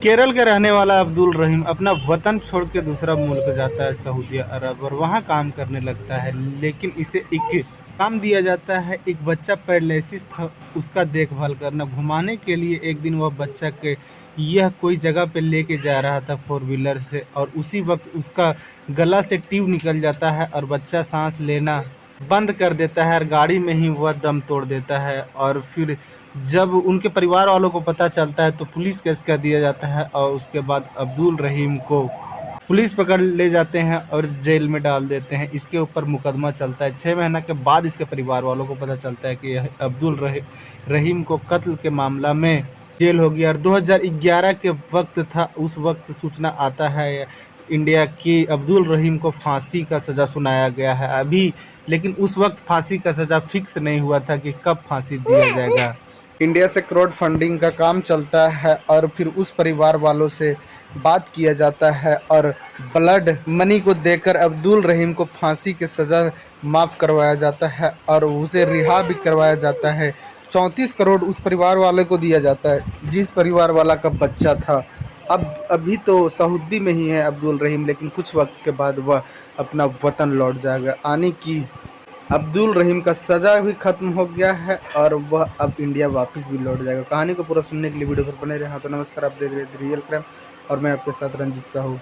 केरल का रहने वाला अब्दुल रहीम अपना वतन छोड़ के दूसरा मुल्क जाता है सऊदी अरब और वहाँ काम करने लगता है। लेकिन इसे एक काम दिया जाता है, एक बच्चा पैरालिसिस था उसका देखभाल करना। घुमाने के लिए एक दिन वह बच्चा के यह कोई जगह पे लेके जा रहा था फोर व्हीलर से, और उसी वक्त उसका गला से ट्यूब निकल जाता है और बच्चा सांस लेना बंद कर देता है और गाड़ी में ही वह दम तोड़ देता है। और फिर जब उनके परिवार वालों को पता चलता है तो पुलिस केस कर दिया जाता है और उसके बाद अब्दुल रहीम को पुलिस पकड़ ले जाते हैं और जेल में डाल देते हैं। इसके ऊपर मुकदमा चलता है। 6 महीना के बाद इसके परिवार वालों को पता चलता है कि यह रहीम को कत्ल के मामला में जेल हो गया। और 2011 के वक्त था, उस वक्त सूचना आता है इंडिया की अब्दुल रहीम को फांसी का सज़ा सुनाया गया है अभी। लेकिन उस वक्त फांसी का सज़ा फिक्स नहीं हुआ था कि कब फांसी दिया जाएगा। इंडिया से क्राउड फंडिंग का काम चलता है और फिर उस परिवार वालों से बात किया जाता है और ब्लड मनी को देकर अब्दुल रहीम को फांसी की सज़ा माफ़ करवाया जाता है और उसे रिहा भी करवाया जाता है। 34 करोड़ उस परिवार वाले को दिया जाता है जिस परिवार वाला का बच्चा था। अब अभी तो सऊदी में ही है अब्दुल रहीम, लेकिन कुछ वक्त के बाद वह अपना वतन लौट जाएगा। आने की अब्दुल रहीम का सज़ा भी ख़त्म हो गया है और वह अब इंडिया वापस भी लौट जाएगा। कहानी को पूरा सुनने के लिए वीडियो पर बने रहे। हाँ तो नमस्कार, आप देख रहे हैं रियल क्राइम और मैं आपके साथ रंजीत साहू।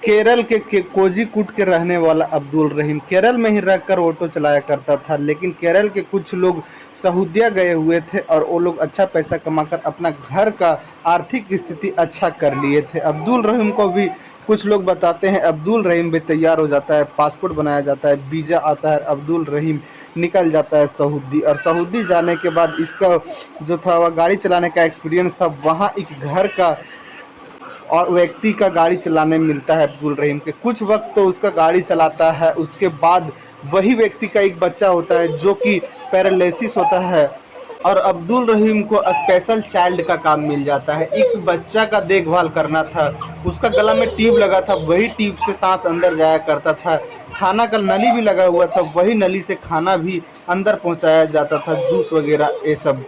केरल के कोझिकोड के रहने वाला अब्दुल रहीम केरल में ही रहकर ऑटो चलाया करता था। लेकिन केरल के कुछ लोग सऊदीया गए हुए थे और वो लोग अच्छा पैसा कमाकर अपना घर का आर्थिक स्थिति अच्छा कर लिए थे। अब्दुल रहीम को भी कुछ लोग बताते हैं। अब्दुल रहीम भी तैयार हो जाता है, पासपोर्ट बनाया जाता है, वीज़ा आता है, अब्दुल रहीम निकल जाता है सऊदी। और सऊदी जाने के बाद इसका जो था वह गाड़ी चलाने का एक्सपीरियंस था। वहाँ एक घर का और व्यक्ति का गाड़ी चलाने मिलता है अब्दुल रहीम के। कुछ वक्त तो उसका गाड़ी चलाता है, उसके बाद वही व्यक्ति का एक बच्चा होता है जो कि पैरालिसिस होता है और अब्दुल रहीम को स्पेशल चाइल्ड का काम मिल जाता है। एक बच्चा का देखभाल करना था, उसका गला में ट्यूब लगा था, वही ट्यूब से सांस अंदर जाया करता था। खाना का नली भी लगा हुआ था, वही नली से खाना भी अंदर पहुंचाया जाता था, जूस वगैरह ये सब।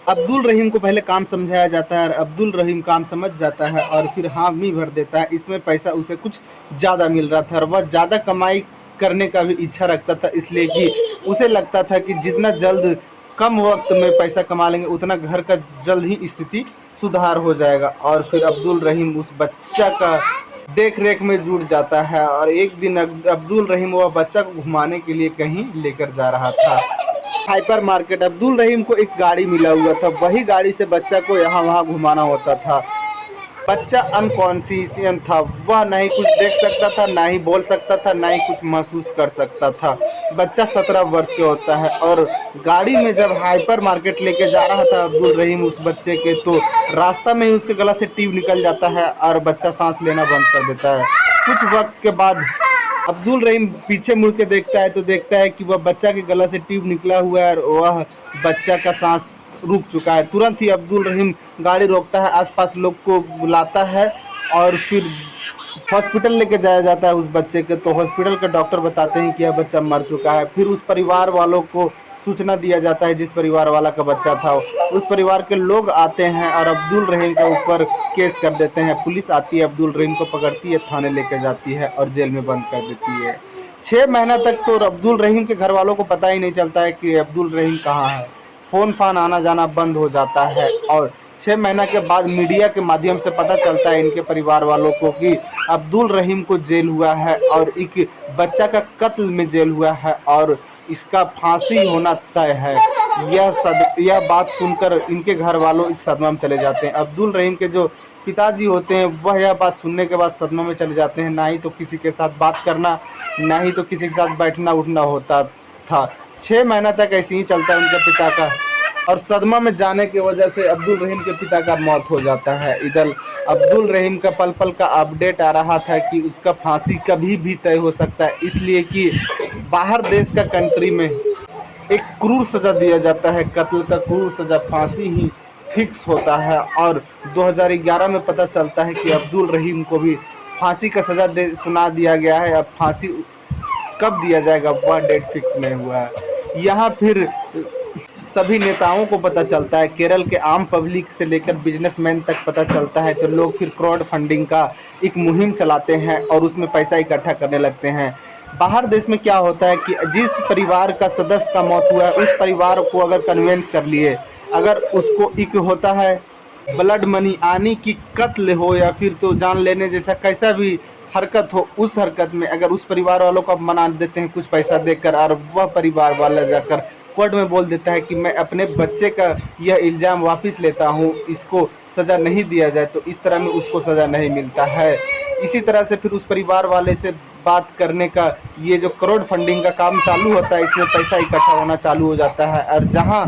अब्दुल रहीम को पहले काम समझाया जाता है और अब्दुल रहीम काम समझ जाता है और फिर हामी भर देता है। इसमें पैसा उसे कुछ ज़्यादा मिल रहा था और वह ज़्यादा कमाई करने का भी इच्छा रखता था, इसलिए कि उसे लगता था कि जितना जल्द कम वक्त में पैसा कमा लेंगे उतना घर का जल्द ही स्थिति सुधार हो जाएगा। और फिर अब्दुल रहीम उस बच्चा का देख रेख में जुट जाता है और एक दिन अब्दुल रहीम वह बच्चा को घुमाने के लिए कहीं लेकर जा रहा था हाइपर मार्केट। अब्दुल रहीम को एक गाड़ी मिला हुआ था, वही गाड़ी से बच्चा को यहाँ वहाँ घुमाना होता था। बच्चा अनकॉन्शियस था, वह नहीं कुछ देख सकता था, ना ही बोल सकता था, ना ही कुछ महसूस कर सकता था। बच्चा 17 वर्ष के होता है और गाड़ी में जब हाइपर मार्केट लेके जा रहा था अब्दुल रहीम उस बच्चे के, तो रास्ता में ही उसके गला से ट्यूब निकल जाता है और बच्चा सांस लेना बंद कर देता है। कुछ वक्त के बाद अब्दुल रहीम पीछे मुड़ के देखता है तो देखता है कि वह बच्चा के गला से ट्यूब निकला हुआ है और वह बच्चा का सांस रुक चुका है। तुरंत ही अब्दुल रहीम गाड़ी रोकता है, आसपास लोग को बुलाता है और फिर हॉस्पिटल लेके जाया जाता है उस बच्चे के। तो हॉस्पिटल के डॉक्टर बताते हैं कि यह बच्चा मर चुका है। फिर उस परिवार वालों को सूचना दिया जाता है, जिस परिवार वाला का बच्चा था उस परिवार के लोग आते हैं और अब्दुल रहीम के ऊपर केस कर देते हैं। पुलिस आती है, अब्दुल रहीम को पकड़ती है, थाने लेके जाती है और जेल में बंद कर देती है। 6 महीना तक तो अब्दुल रहीम के घर वालों को पता ही नहीं चलता है कि अब्दुल रहीम कहाँ है। फ़ोन फान आना जाना बंद हो जाता है और 6 महीना के बाद मीडिया के माध्यम से पता चलता है इनके परिवार वालों को कि अब्दुल रहीम को जेल हुआ है और एक बच्चा का कत्ल में जेल हुआ है और इसका फांसी होना तय है। यह बात सुनकर इनके घर वालों एक सदमा में चले जाते हैं। अब्दुल रहीम के जो पिताजी होते हैं वह यह बात सुनने के बाद सदमा में चले जाते हैं। ना ही तो किसी के साथ बात करना, ना ही तो किसी के साथ बैठना उठना होता था। 6 महीना तक ऐसे ही चलता है उनके पिता का और सदमा में जाने की वजह से अब्दुल रहीम के पिता का मौत हो जाता है। इधर अब्दुल रहीम का पल पल का अपडेट आ रहा था कि उसका फांसी कभी भी तय हो सकता है, इसलिए कि बाहर देश का कंट्री में एक क्रूर सज़ा दिया जाता है। कत्ल का क्रूर सज़ा फांसी ही फिक्स होता है और 2011 में पता चलता है कि अब्दुल रहीम को भी फांसी का सज़ा सुना दिया गया है। अब फांसी कब दिया जाएगा वह डेट फिक्स नहीं हुआ है। यहाँ फिर सभी नेताओं को पता चलता है, केरल के आम पब्लिक से लेकर बिजनेसमैन तक पता चलता है, तो लोग फिर क्राउड फंडिंग का एक मुहिम चलाते हैं और उसमें पैसा इकट्ठा करने लगते हैं। बाहर देश में क्या होता है कि जिस परिवार का सदस्य का मौत हुआ है उस परिवार को अगर कन्वेंस कर लिए, अगर उसको एक होता है ब्लड मनी आने की कत्ल हो या फिर तो जान लेने जैसा कैसा भी हरकत हो, उस हरकत में अगर उस परिवार वालों को मना देते हैं कुछ पैसा देकर, और वह परिवार वाला जाकर कोर्ट में बोल देता है कि मैं अपने बच्चे का यह इल्ज़ाम वापस लेता हूँ, इसको सज़ा नहीं दिया जाए, तो इस तरह में उसको सज़ा नहीं मिलता है। इसी तरह से फिर उस परिवार वाले से बात करने का ये जो क्राउड फंडिंग का काम चालू होता है, इसमें पैसा इकट्ठा होना चालू हो जाता है, और जहाँ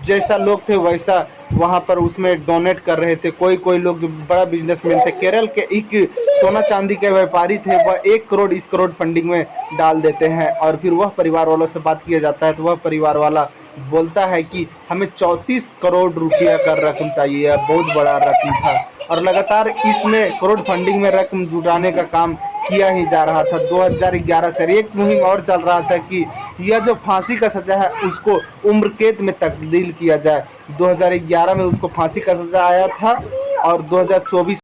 जैसा लोग थे वैसा वहाँ पर उसमें डोनेट कर रहे थे। कोई कोई लोग जो बड़ा बिजनेसमैन थे, केरल के एक सोना चांदी के व्यापारी थे, वह 1 करोड़ इस क्राउड फंडिंग में डाल देते हैं, और फिर वह परिवार वालों से बात किया जाता है तो वह परिवार वाला बोलता है कि हमें 34 करोड़ रुपया का रकम चाहिए, यह बहुत बड़ा रकम था, और लगातार इसमें क्राउड फंडिंग में रकम जुटाने का काम किया ही जा रहा था। 2011 से एक मुहिम और चल रहा था कि यह जो फांसी का सज़ा है उसको उम्र कैद में तब्दील किया जाए। 2011 में उसको फांसी का सज़ा आया था और 2024